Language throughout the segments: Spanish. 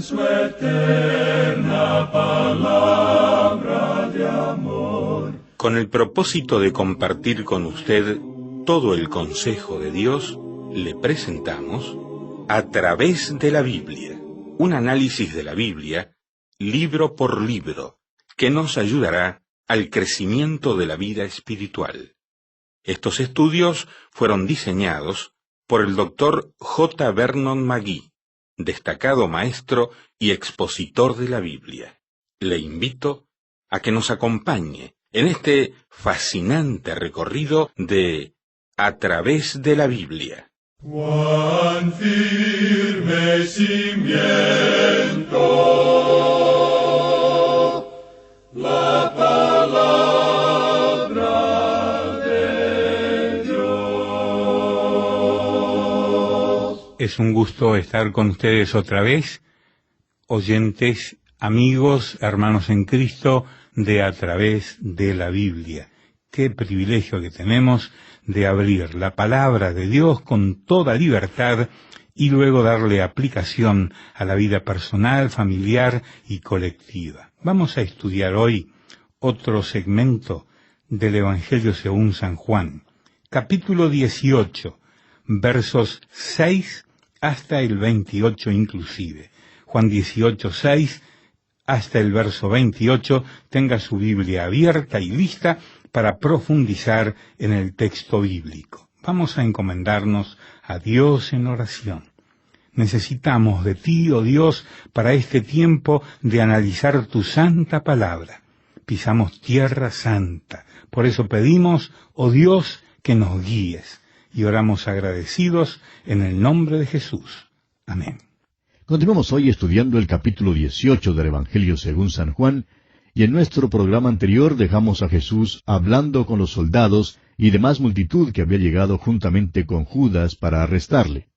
su eterna palabra de amor. Con el propósito de compartir con usted todo el consejo de Dios, le presentamos A través de la Biblia, un análisis de la Biblia, libro por libro, que nos ayudará al crecimiento de la vida espiritual. Estos estudios fueron diseñados por el Dr. J. Vernon McGee, destacado maestro y expositor de la Biblia. Le invito a que nos acompañe en este fascinante recorrido de A través de la Biblia. Cuán firme cimiento la palabra de Dios. Es un gusto estar con ustedes otra vez, oyentes, amigos, hermanos en Cristo, de A través de la Biblia. Qué privilegio que tenemos de abrir la palabra de Dios con toda libertad y luego darle aplicación a la vida personal, familiar y colectiva. Vamos a estudiar hoy otro segmento del Evangelio según San Juan, capítulo 18, versos 6 hasta el 28 inclusive. Juan 18, 6 hasta el verso 28, tenga su Biblia abierta y lista para profundizar en el texto bíblico. Vamos a encomendarnos a Dios en oración. Necesitamos de ti, oh Dios, para este tiempo de analizar tu santa palabra. Pisamos tierra santa. Por eso pedimos, oh Dios, que nos guíes. Y oramos agradecidos en el nombre de Jesús. Amén. Continuamos hoy estudiando el capítulo 18 del Evangelio según San Juan, y en nuestro programa anterior dejamos a Jesús hablando con los soldados y demás multitud que había llegado juntamente con Judas para arrestarle.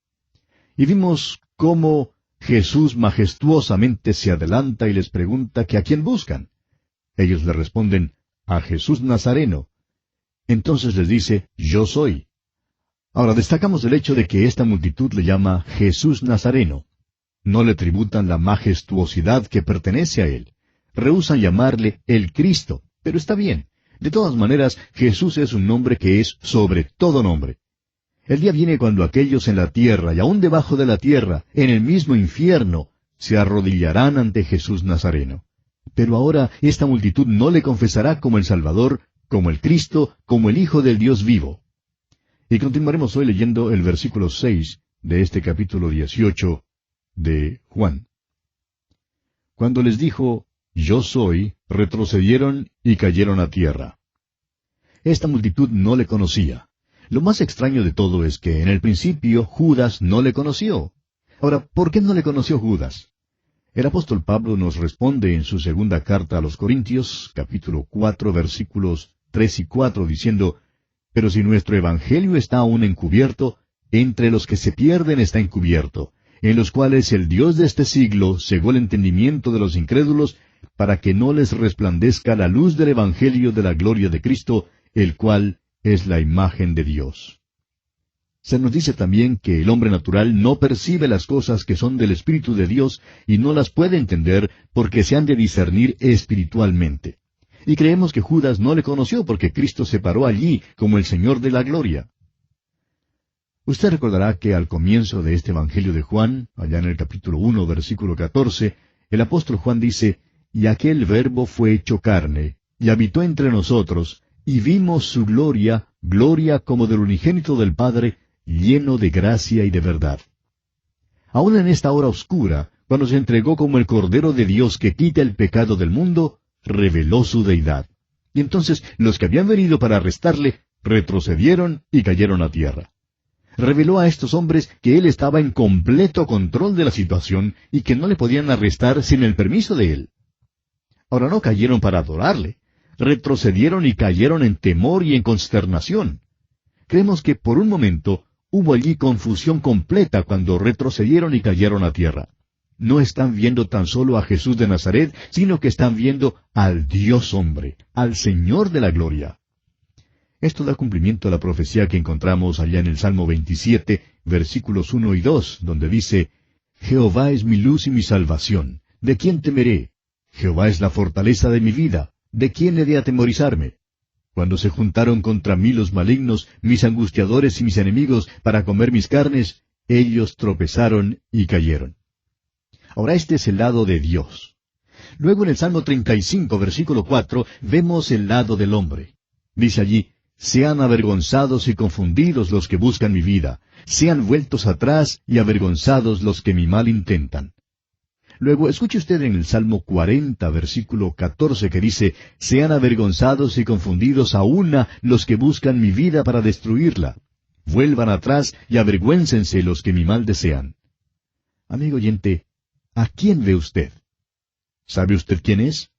Y vimos cómo Jesús majestuosamente se adelanta y les pregunta que a quién buscan. Ellos le responden, a Jesús Nazareno. Entonces les dice, yo soy. Ahora destacamos el hecho de que esta multitud le llama Jesús Nazareno. No le tributan la majestuosidad que pertenece a él. Rehúsan llamarle el Cristo, pero está bien. De todas maneras, Jesús es un nombre que es sobre todo nombre. El día viene cuando aquellos en la tierra y aún debajo de la tierra, en el mismo infierno, se arrodillarán ante Jesús Nazareno. Pero ahora esta multitud no le confesará como el Salvador, como el Cristo, como el Hijo del Dios vivo. Y continuaremos hoy leyendo el versículo 6 de este capítulo 18 de Juan. Cuando les dijo, yo soy, retrocedieron y cayeron a tierra. Esta multitud no le conocía. Lo más extraño de todo es que en el principio Judas no le conoció. Ahora, ¿por qué no le conoció Judas? El apóstol Pablo nos responde en su segunda carta a los Corintios, capítulo 4, versículos 3 y 4, diciendo, pero si nuestro evangelio está aún encubierto, entre los que se pierden está encubierto, en los cuales el Dios de este siglo cegó el entendimiento de los incrédulos, para que no les resplandezca la luz del evangelio de la gloria de Cristo, el cual es la imagen de Dios. Se nos dice también que el hombre natural no percibe las cosas que son del Espíritu de Dios y no las puede entender porque se han de discernir espiritualmente. Y creemos que Judas no le conoció porque Cristo se paró allí como el Señor de la gloria. Usted recordará que al comienzo de este Evangelio de Juan, allá en el capítulo 1, versículo 14, el apóstol Juan dice, y aquel Verbo fue hecho carne, y habitó entre nosotros, y vimos su gloria, gloria como del unigénito del Padre, lleno de gracia y de verdad. Aún en esta hora oscura, cuando se entregó como el Cordero de Dios que quita el pecado del mundo, reveló su deidad. Y entonces los que habían venido para arrestarle, retrocedieron y cayeron a tierra. Reveló a estos hombres que él estaba en completo control de la situación y que no le podían arrestar sin el permiso de él. Ahora no cayeron para adorarle, retrocedieron y cayeron en temor y en consternación. Creemos que por un momento hubo allí confusión completa cuando retrocedieron y cayeron a tierra. No están viendo tan solo a Jesús de Nazaret, sino que están viendo al Dios hombre, al Señor de la gloria. Esto da cumplimiento a la profecía que encontramos allá en el Salmo 27, versículos 1 y 2, donde dice, Jehová es mi luz y mi salvación. ¿De quién temeré? Jehová es la fortaleza de mi vida. ¿De quién he de atemorizarme? Cuando se juntaron contra mí los malignos, mis angustiadores y mis enemigos, para comer mis carnes, ellos tropezaron y cayeron. Ahora este es el lado de Dios. Luego en el Salmo 35, versículo 4, vemos el lado del hombre. Dice allí, sean avergonzados y confundidos los que buscan mi vida, sean vueltos atrás y avergonzados los que mi mal intentan. Luego, escuche usted en el Salmo 40, versículo 14, que dice, sean avergonzados y confundidos a una los que buscan mi vida para destruirla. Vuelvan atrás y avergüéncense los que mi mal desean. Amigo oyente, ¿a quién ve usted? ¿Sabe usted quién es?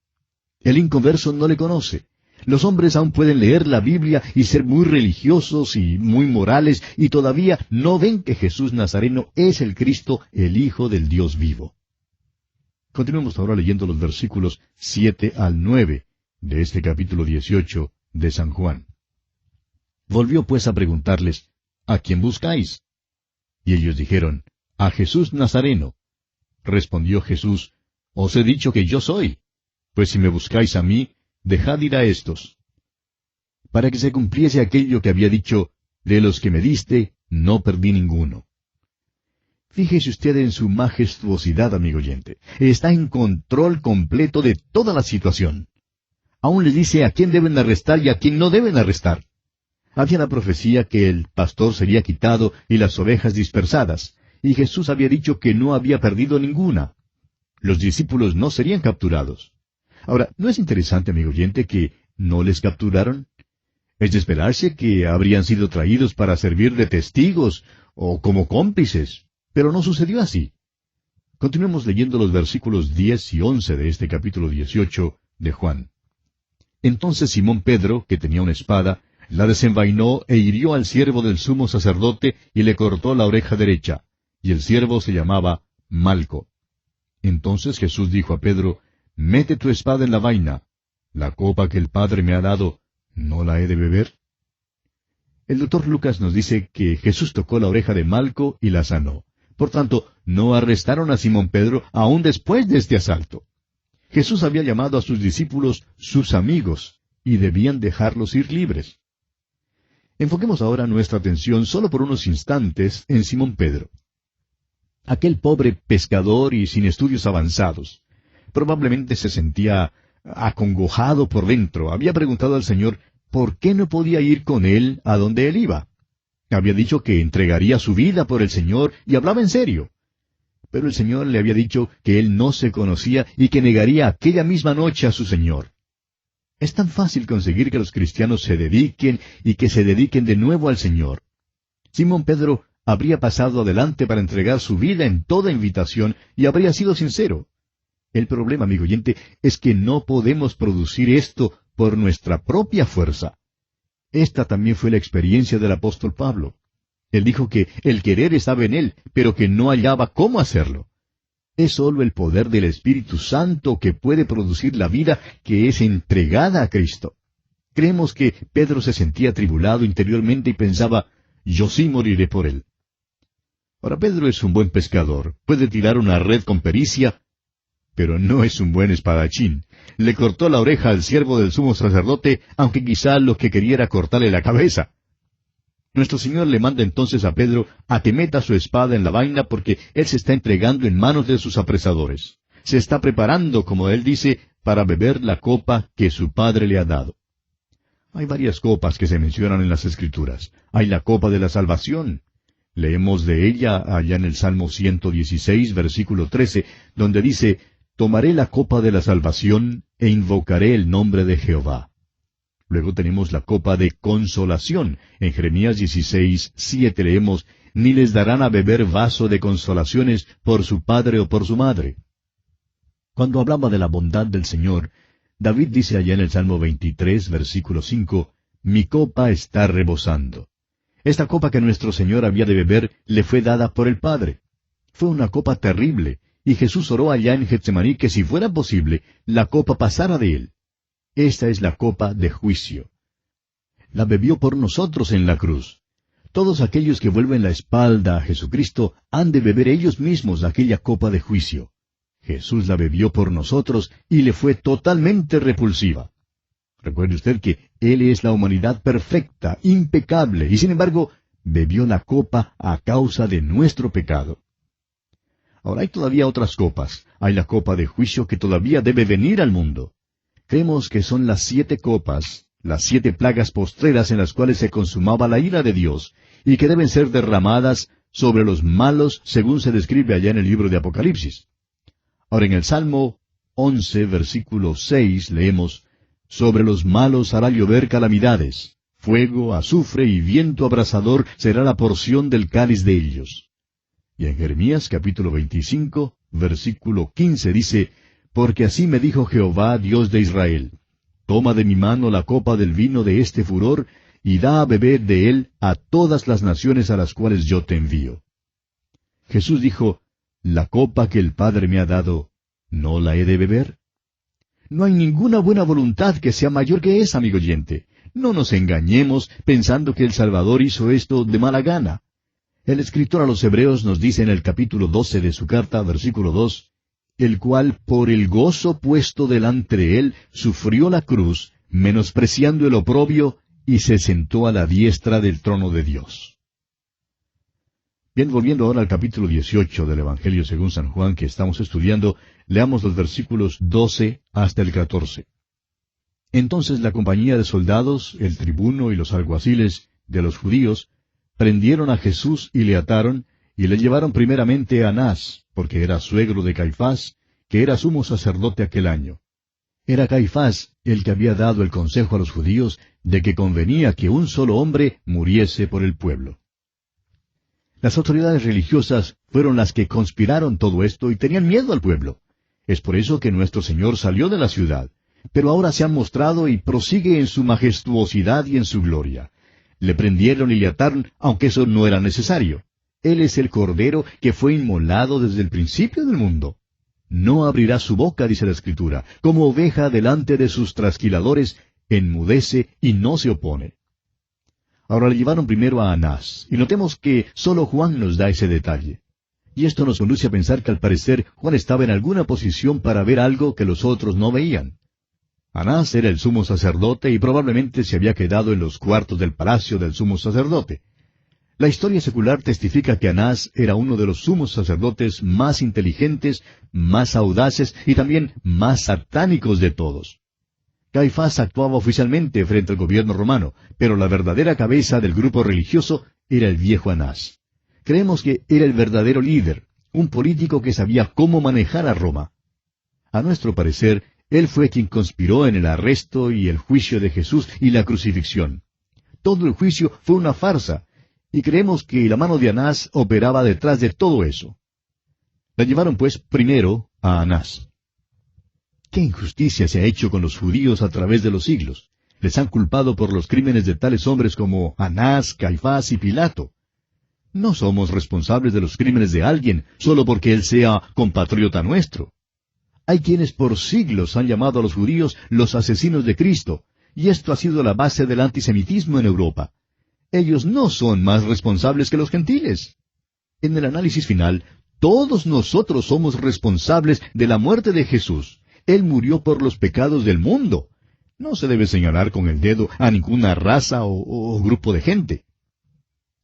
El inconverso no le conoce. Los hombres aún pueden leer la Biblia y ser muy religiosos y muy morales, y todavía no ven que Jesús Nazareno es el Cristo, el Hijo del Dios vivo. Continuemos ahora leyendo los versículos 7 al 9 de este capítulo 18 de San Juan. Volvió pues a preguntarles, ¿a quién buscáis? Y ellos dijeron, a Jesús Nazareno. Respondió Jesús, os he dicho que yo soy. Pues si me buscáis a mí, dejad ir a estos. Para que se cumpliese aquello que había dicho, de los que me diste, no perdí ninguno. Fíjese usted en su majestuosidad, amigo oyente. Está en control completo de toda la situación. Aún les dice a quién deben arrestar y a quién no deben arrestar. Había la profecía que el pastor sería quitado y las ovejas dispersadas, y Jesús había dicho que no había perdido ninguna. Los discípulos no serían capturados. Ahora, ¿no es interesante, amigo oyente, que no les capturaron? Es de esperarse que habrían sido traídos para servir de testigos o como cómplices. Pero no sucedió así. Continuemos leyendo los versículos 10 y 11 de este capítulo 18 de Juan. Entonces Simón Pedro, que tenía una espada, la desenvainó e hirió al siervo del sumo sacerdote y le cortó la oreja derecha, y el siervo se llamaba Malco. Entonces Jesús dijo a Pedro, mete tu espada en la vaina. La copa que el Padre me ha dado, ¿no la he de beber? El doctor Lucas nos dice que Jesús tocó la oreja de Malco y la sanó. Por tanto, no arrestaron a Simón Pedro aún después de este asalto. Jesús había llamado a sus discípulos sus amigos, y debían dejarlos ir libres. Enfoquemos ahora nuestra atención solo por unos instantes en Simón Pedro. Aquel pobre pescador y sin estudios avanzados, probablemente se sentía acongojado por dentro. Había preguntado al Señor por qué no podía ir con él a donde él iba. Había dicho que entregaría su vida por el Señor y hablaba en serio. Pero el Señor le había dicho que él no se conocía y que negaría aquella misma noche a su Señor. Es tan fácil conseguir que los cristianos se dediquen y que se dediquen de nuevo al Señor. Simón Pedro habría pasado adelante para entregar su vida en toda invitación y habría sido sincero. El problema, amigo oyente, es que no podemos producir esto por nuestra propia fuerza. Esta también fue la experiencia del apóstol Pablo. Él dijo que el querer estaba en él, pero que no hallaba cómo hacerlo. Es sólo el poder del Espíritu Santo que puede producir la vida que es entregada a Cristo. Creemos que Pedro se sentía atribulado interiormente y pensaba, yo sí moriré por él. Ahora Pedro es un buen pescador, puede tirar una red con pericia, pero no es un buen espadachín. Le cortó la oreja al siervo del sumo sacerdote, aunque quizá lo que quería era cortarle la cabeza. Nuestro Señor le manda entonces a Pedro a que meta su espada en la vaina porque él se está entregando en manos de sus apresadores. Se está preparando, como él dice, para beber la copa que su Padre le ha dado. Hay varias copas que se mencionan en las Escrituras. Hay la copa de la salvación. Leemos de ella allá en el Salmo 116, versículo 13, donde dice, tomaré la copa de la salvación e invocaré el nombre de Jehová. Luego tenemos la copa de consolación. En Jeremías 16, 7 leemos, ni les darán a beber vaso de consolaciones por su padre o por su madre. Cuando hablaba de la bondad del Señor, David dice allá en el Salmo 23, versículo 5, mi copa está rebosando. Esta copa que nuestro Señor había de beber le fue dada por el Padre. Fue una copa terrible, y Jesús oró allá en Getsemaní que si fuera posible, la copa pasara de él. Esta es la copa de juicio. La bebió por nosotros en la cruz. Todos aquellos que vuelven la espalda a Jesucristo han de beber ellos mismos aquella copa de juicio. Jesús la bebió por nosotros y le fue totalmente repulsiva. Recuerde usted que Él es la humanidad perfecta, impecable, y sin embargo, bebió la copa a causa de nuestro pecado. Ahora hay todavía otras copas. Hay la copa de juicio que todavía debe venir al mundo. Creemos que son las 7 copas, las 7 plagas postreras en las cuales se consumaba la ira de Dios, y que deben ser derramadas sobre los malos, según se describe allá en el libro de Apocalipsis. Ahora en el Salmo 11, versículo 6, leemos, «Sobre los malos hará llover calamidades, fuego, azufre y viento abrasador será la porción del cáliz de ellos». Y en Jeremías capítulo 25, versículo 15 dice, «Porque así me dijo Jehová, Dios de Israel, toma de mi mano la copa del vino de este furor, y da a beber de él a todas las naciones a las cuales yo te envío». Jesús dijo, «La copa que el Padre me ha dado, ¿no la he de beber?». No hay ninguna buena voluntad que sea mayor que esa, amigo oyente. No nos engañemos pensando que el Salvador hizo esto de mala gana. El escritor a los Hebreos nos dice en el capítulo 12 de su carta, versículo 2, «El cual por el gozo puesto delante de él sufrió la cruz, menospreciando el oprobio, y se sentó a la diestra del trono de Dios». Bien, volviendo ahora al capítulo 18 del Evangelio según San Juan que estamos estudiando, leamos los versículos 12 hasta el 14. Entonces la compañía de soldados, el tribuno y los alguaciles de los judíos, prendieron a Jesús y le ataron, y le llevaron primeramente a Anás, porque era suegro de Caifás, que era sumo sacerdote aquel año. Era Caifás el que había dado el consejo a los judíos de que convenía que un solo hombre muriese por el pueblo. Las autoridades religiosas fueron las que conspiraron todo esto y tenían miedo al pueblo. Es por eso que nuestro Señor salió de la ciudad, pero ahora se han mostrado y prosigue en su majestuosidad y en su gloria. Le prendieron y le ataron, aunque eso no era necesario. Él es el Cordero que fue inmolado desde el principio del mundo. No abrirá su boca, dice la Escritura, como oveja delante de sus trasquiladores, enmudece y no se opone. Ahora le llevaron primero a Anás, y notemos que solo Juan nos da ese detalle. Y esto nos conduce a pensar que al parecer Juan estaba en alguna posición para ver algo que los otros no veían. Anás era el sumo sacerdote y probablemente se había quedado en los cuartos del palacio del sumo sacerdote. La historia secular testifica que Anás era uno de los sumos sacerdotes más inteligentes, más audaces y también más satánicos de todos. Caifás actuaba oficialmente frente al gobierno romano, pero la verdadera cabeza del grupo religioso era el viejo Anás. Creemos que era el verdadero líder, un político que sabía cómo manejar a Roma. A nuestro parecer, él fue quien conspiró en el arresto y el juicio de Jesús y la crucifixión. Todo el juicio fue una farsa, y creemos que la mano de Anás operaba detrás de todo eso. La llevaron pues primero a Anás. ¿Qué injusticia se ha hecho con los judíos a través de los siglos? Les han culpado por los crímenes de tales hombres como Anás, Caifás y Pilato. No somos responsables de los crímenes de alguien solo porque él sea compatriota nuestro. Hay quienes por siglos han llamado a los judíos los asesinos de Cristo, y esto ha sido la base del antisemitismo en Europa. Ellos no son más responsables que los gentiles. En el análisis final, todos nosotros somos responsables de la muerte de Jesús. Él murió por los pecados del mundo. No se debe señalar con el dedo a ninguna raza o grupo de gente.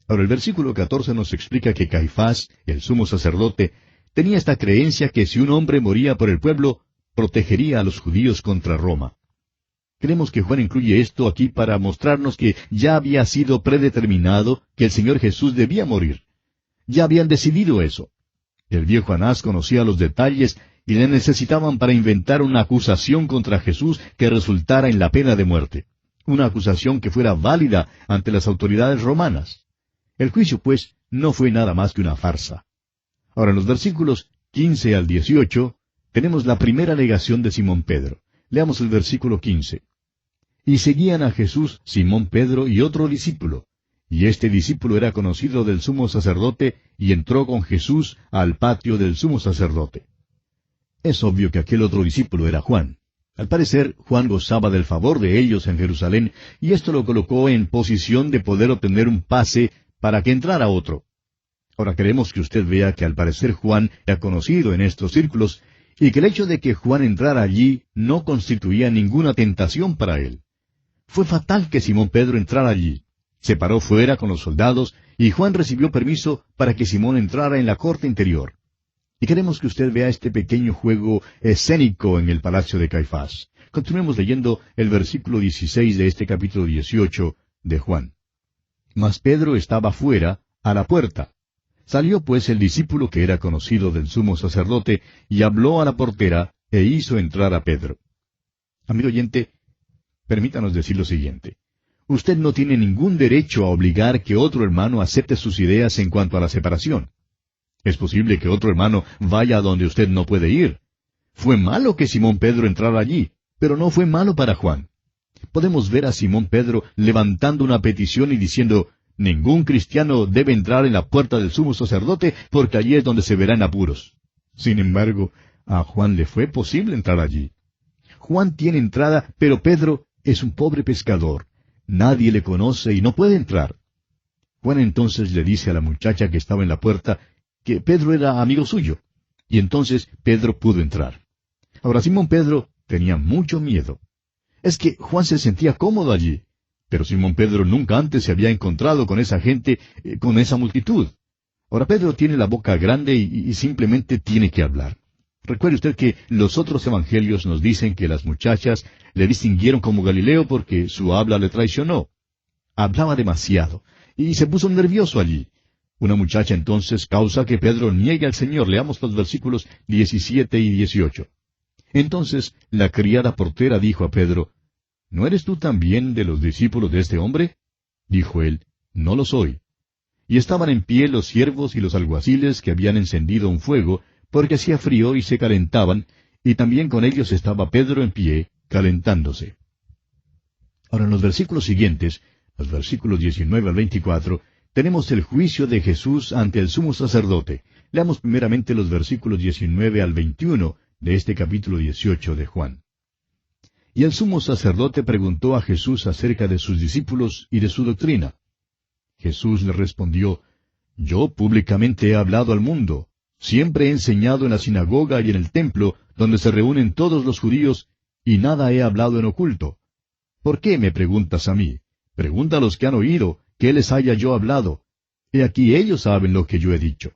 Ahora el versículo 14 nos explica que Caifás, el sumo sacerdote, tenía esta creencia que si un hombre moría por el pueblo, protegería a los judíos contra Roma. Creemos que Juan incluye esto aquí para mostrarnos que ya había sido predeterminado que el Señor Jesús debía morir. Ya habían decidido eso. El viejo Anás conocía los detalles y le necesitaban para inventar una acusación contra Jesús que resultara en la pena de muerte. Una acusación que fuera válida ante las autoridades romanas. El juicio, pues, no fue nada más que una farsa. Ahora, en los versículos 15 al 18, tenemos la primera alegación de Simón Pedro. Leamos el versículo 15. Y seguían a Jesús Simón Pedro y otro discípulo. Y este discípulo era conocido del sumo sacerdote y entró con Jesús al patio del sumo sacerdote. Es obvio que aquel otro discípulo era Juan. Al parecer, Juan gozaba del favor de ellos en Jerusalén, y esto lo colocó en posición de poder obtener un pase para que entrara otro. Ahora queremos que usted vea que al parecer Juan era conocido en estos círculos, y que el hecho de que Juan entrara allí no constituía ninguna tentación para él. Fue fatal que Simón Pedro entrara allí. Se paró fuera con los soldados, y Juan recibió permiso para que Simón entrara en la corte interior. Y queremos que usted vea este pequeño juego escénico en el palacio de Caifás. Continuemos leyendo el versículo 16 de este capítulo 18 de Juan. Mas Pedro estaba fuera, a la puerta. Salió pues el discípulo que era conocido del sumo sacerdote, y habló a la portera, e hizo entrar a Pedro. Amigo oyente, permítanos decir lo siguiente. Usted no tiene ningún derecho a obligar que otro hermano acepte sus ideas en cuanto a la separación. Es posible que otro hermano vaya a donde usted no puede ir. Fue malo que Simón Pedro entrara allí, pero no fue malo para Juan. Podemos ver a Simón Pedro levantando una petición y diciendo, ningún cristiano debe entrar en la puerta del sumo sacerdote, porque allí es donde se verá en apuros. Sin embargo, a Juan le fue posible entrar allí. Juan tiene entrada, pero Pedro es un pobre pescador. Nadie le conoce y no puede entrar. Juan entonces le dice a la muchacha que estaba en la puerta que Pedro era amigo suyo, y entonces Pedro pudo entrar. Ahora Simón Pedro tenía mucho miedo. Es que Juan se sentía cómodo allí, pero Simón Pedro nunca antes se había encontrado con esa gente, con esa multitud. Ahora Pedro tiene la boca grande y simplemente tiene que hablar. Recuerde usted que los otros evangelios nos dicen que las muchachas le distinguieron como Galileo porque su habla le traicionó. Hablaba demasiado, y se puso nervioso allí. Una muchacha entonces causa que Pedro niegue al Señor. Leamos los versículos 17 y 18. Entonces la criada portera dijo a Pedro, ¿no eres tú también de los discípulos de este hombre? Dijo él, no lo soy. Y estaban en pie los siervos y los alguaciles que habían encendido un fuego, porque hacía frío y se calentaban, y también con ellos estaba Pedro en pie, calentándose. Ahora en los versículos siguientes, los versículos 19 al 24, tenemos el juicio de Jesús ante el sumo sacerdote. Leamos primeramente los versículos 19 al 21 de este capítulo 18 de Juan. Y el sumo sacerdote preguntó a Jesús acerca de sus discípulos y de su doctrina. Jesús le respondió, Yo públicamente he hablado al mundo. Siempre he enseñado en la sinagoga y en el templo, donde se reúnen todos los judíos, y nada he hablado en oculto. ¿Por qué me preguntas a mí? Pregunta a los que han oído, que les haya yo hablado. He aquí ellos saben lo que yo he dicho.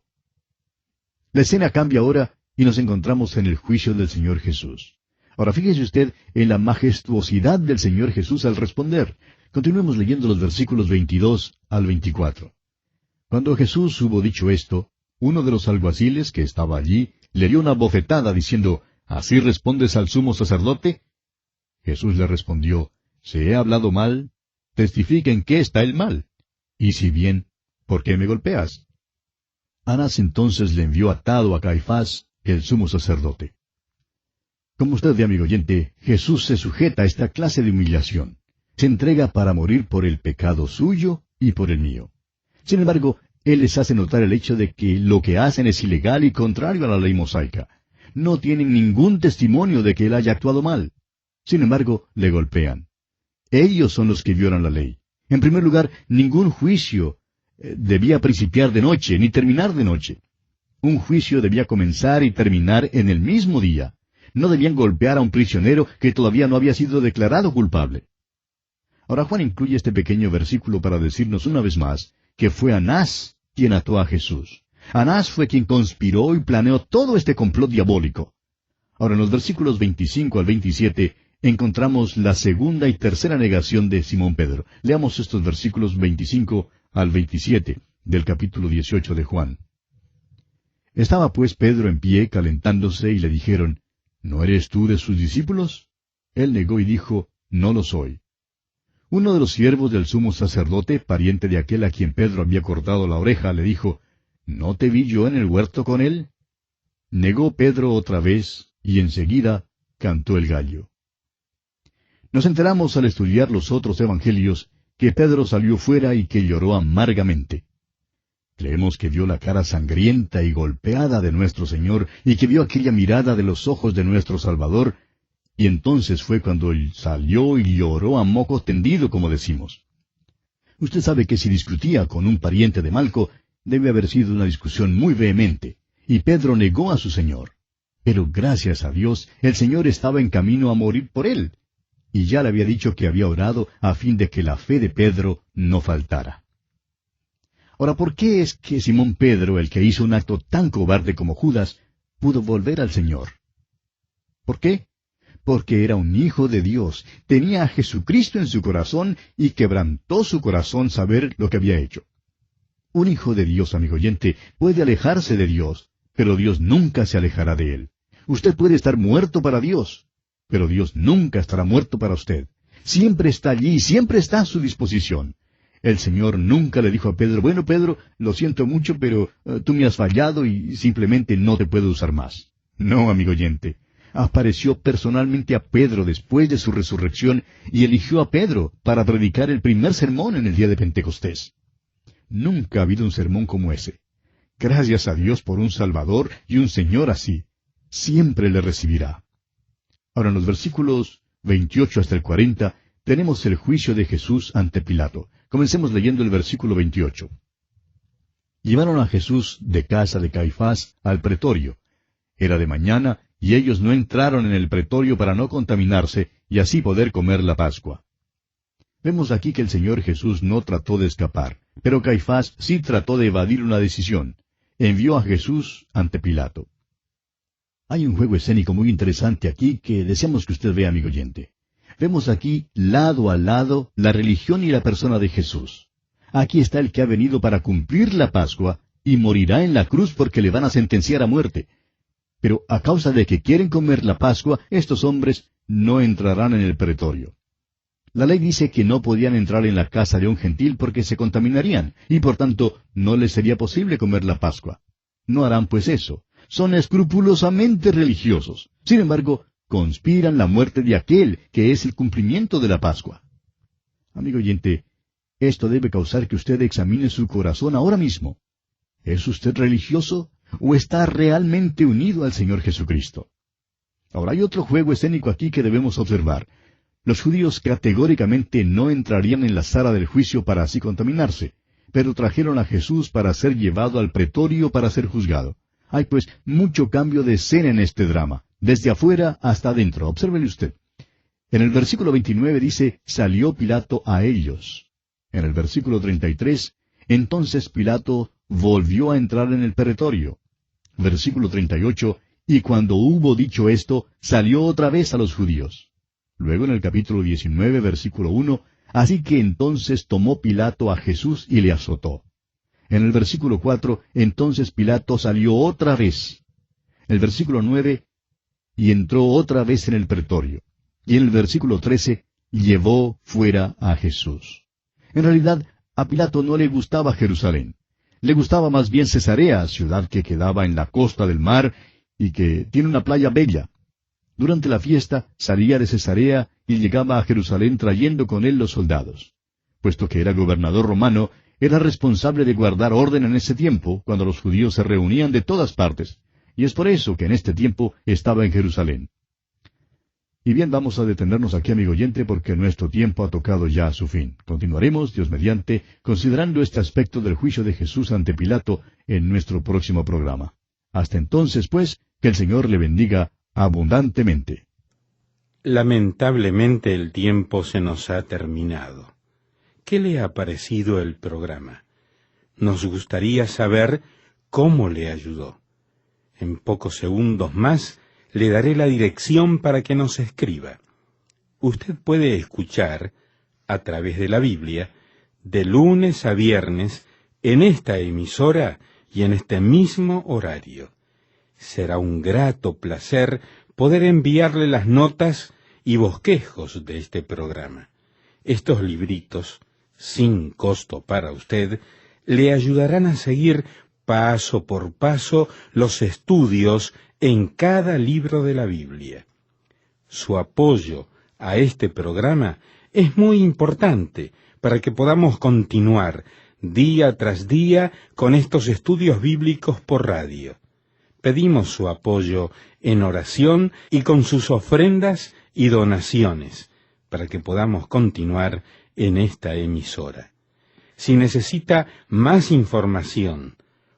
La escena cambia ahora, y nos encontramos en el juicio del Señor Jesús. Ahora fíjese usted en la majestuosidad del Señor Jesús al responder. Continuemos leyendo los versículos 22 al 24. Cuando Jesús hubo dicho esto, uno de los alguaciles que estaba allí le dio una bofetada diciendo, ¿así respondes al sumo sacerdote? Jesús le respondió, Si he hablado mal, testifica en qué está el mal. Y si bien, ¿por qué me golpeas? Anás entonces le envió atado a Caifás, el sumo sacerdote. Como usted ve, amigo oyente, Jesús se sujeta a esta clase de humillación. Se entrega para morir por el pecado suyo y por el mío. Sin embargo, Él les hace notar el hecho de que lo que hacen es ilegal y contrario a la ley mosaica. No tienen ningún testimonio de que Él haya actuado mal. Sin embargo, le golpean. Ellos son los que violan la ley. En primer lugar, ningún juicio debía principiar de noche, ni terminar de noche. Un juicio debía comenzar y terminar en el mismo día. No debían golpear a un prisionero que todavía no había sido declarado culpable. Ahora Juan incluye este pequeño versículo para decirnos una vez más que fue Anás quien ató a Jesús. Anás fue quien conspiró y planeó todo este complot diabólico. Ahora en los versículos 25 al 27 encontramos la segunda y tercera negación de Simón Pedro. Leamos estos versículos 25 al 27 del capítulo 18 de Juan. Estaba pues Pedro en pie calentándose y le dijeron, ¿no eres tú de sus discípulos? Él negó y dijo, no lo soy. Uno de los siervos del sumo sacerdote, pariente de aquel a quien Pedro había cortado la oreja, le dijo, ¿no te vi yo en el huerto con él? Negó Pedro otra vez, y enseguida cantó el gallo. Nos enteramos al estudiar los otros evangelios que Pedro salió fuera y que lloró amargamente. Creemos que vio la cara sangrienta y golpeada de nuestro Señor y que vio aquella mirada de los ojos de nuestro Salvador, y entonces fue cuando él salió y lloró a moco tendido, como decimos. Usted sabe que si discutía con un pariente de Malco, debe haber sido una discusión muy vehemente, y Pedro negó a su Señor. Pero gracias a Dios, el Señor estaba en camino a morir por él, y ya le había dicho que había orado a fin de que la fe de Pedro no faltara. Ahora, ¿por qué es que Simón Pedro, el que hizo un acto tan cobarde como Judas, pudo volver al Señor? ¿Por qué? Porque era un hijo de Dios, tenía a Jesucristo en su corazón y quebrantó su corazón saber lo que había hecho. Un hijo de Dios, amigo oyente, puede alejarse de Dios, pero Dios nunca se alejará de él. Usted puede estar muerto para Dios, pero Dios nunca estará muerto para usted. Siempre está allí, siempre está a su disposición. El Señor nunca le dijo a Pedro, bueno, Pedro, lo siento mucho, pero tú me has fallado y simplemente no te puedo usar más. No, amigo oyente. Apareció personalmente a Pedro después de su resurrección y eligió a Pedro para predicar el primer sermón en el día de Pentecostés. Nunca ha habido un sermón como ese. Gracias a Dios por un Salvador y un Señor así. Siempre le recibirá. Ahora en los versículos 28 hasta el 40 tenemos el juicio de Jesús ante Pilato. Comencemos leyendo el versículo 28. Llevaron a Jesús de casa de Caifás al pretorio. Era de mañana, y ellos no entraron en el pretorio para no contaminarse y así poder comer la Pascua. Vemos aquí que el Señor Jesús no trató de escapar, pero Caifás sí trató de evadir una decisión. Envió a Jesús ante Pilato. Hay un juego escénico muy interesante aquí que deseamos que usted vea, amigo oyente. Vemos aquí, lado a lado, la religión y la persona de Jesús. Aquí está el que ha venido para cumplir la Pascua y morirá en la cruz porque le van a sentenciar a muerte. Pero a causa de que quieren comer la Pascua, estos hombres no entrarán en el pretorio. La ley dice que no podían entrar en la casa de un gentil porque se contaminarían, y por tanto no les sería posible comer la Pascua. No harán pues eso. Son escrupulosamente religiosos. Sin embargo, conspiran la muerte de aquel que es el cumplimiento de la Pascua. Amigo oyente, esto debe causar que usted examine su corazón ahora mismo. ¿Es usted religioso o está realmente unido al Señor Jesucristo? Ahora hay otro juego escénico aquí que debemos observar. Los judíos categóricamente no entrarían en la sala del juicio para así contaminarse, pero trajeron a Jesús para ser llevado al pretorio para ser juzgado. Hay pues mucho cambio de escena en este drama, desde afuera hasta adentro. Obsérvele usted. En el versículo 29 dice, salió Pilato a ellos. En el versículo 33, entonces Pilato volvió a entrar en el pretorio. Versículo 38, y cuando hubo dicho esto, salió otra vez a los judíos. Luego en el capítulo 19, versículo 1, así que entonces tomó Pilato a Jesús y le azotó. En el versículo 4, entonces Pilato salió otra vez. El versículo 9, y entró otra vez en el pretorio. Y en el versículo 13, llevó fuera a Jesús. En realidad, a Pilato no le gustaba Jerusalén. Le gustaba más bien Cesarea, ciudad que quedaba en la costa del mar y que tiene una playa bella. Durante la fiesta salía de Cesarea y llegaba a Jerusalén trayendo con él los soldados. Puesto que era gobernador romano, era responsable de guardar orden en ese tiempo, cuando los judíos se reunían de todas partes, y es por eso que en este tiempo estaba en Jerusalén. Y bien, vamos a detenernos aquí, amigo oyente, porque nuestro tiempo ha tocado ya a su fin. Continuaremos, Dios mediante, considerando este aspecto del juicio de Jesús ante Pilato en nuestro próximo programa. Hasta entonces, pues, que el Señor le bendiga abundantemente. Lamentablemente el tiempo se nos ha terminado. ¿Qué le ha parecido el programa? Nos gustaría saber cómo le ayudó. En pocos segundos más le daré la dirección para que nos escriba. Usted puede escuchar, a través de la Biblia, de lunes a viernes, en esta emisora y en este mismo horario. Será un grato placer poder enviarle las notas y bosquejos de este programa. Estos libritos, sin costo para usted, le ayudarán a seguir paso por paso los estudios en cada libro de la Biblia. Su apoyo a este programa es muy importante para que podamos continuar día tras día con estos estudios bíblicos por radio. Pedimos su apoyo en oración y con sus ofrendas y donaciones para que podamos continuar en esta emisora. Si necesita más información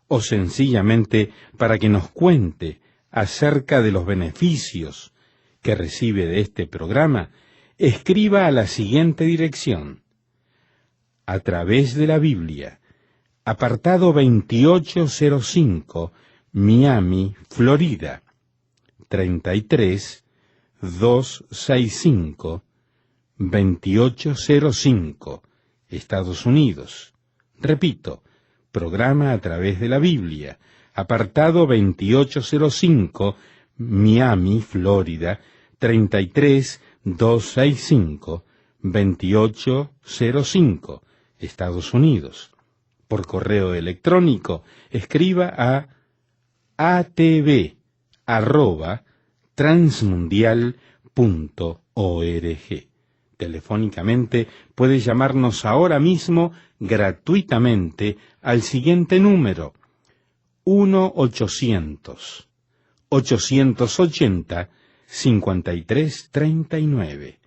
o sencillamente para que nos cuente acerca de los beneficios que recibe de este programa, escriba a la siguiente dirección: A través de la Biblia, apartado 2805, Miami, Florida, 33265, 2805, Estados Unidos. Repito, programa A través de la Biblia, apartado 2805, Miami, Florida, 33265, 2805, Estados Unidos. Por correo electrónico, escriba a atv@transmundial.org. Telefónicamente puede llamarnos ahora mismo gratuitamente al siguiente número: 1-800-880-5339.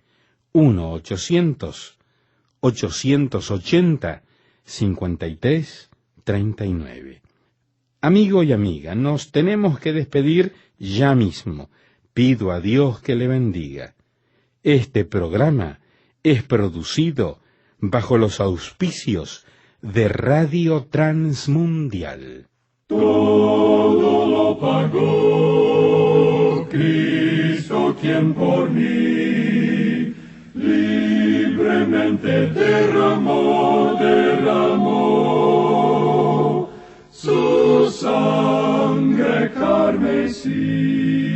1-800-880-5339. Amigo y amiga, nos tenemos que despedir ya mismo. Pido a Dios que le bendiga. Este programa es producido bajo los auspicios de Radio Transmundial. Todo lo pagó Cristo, quien por mí libremente derramó su sangre carmesí.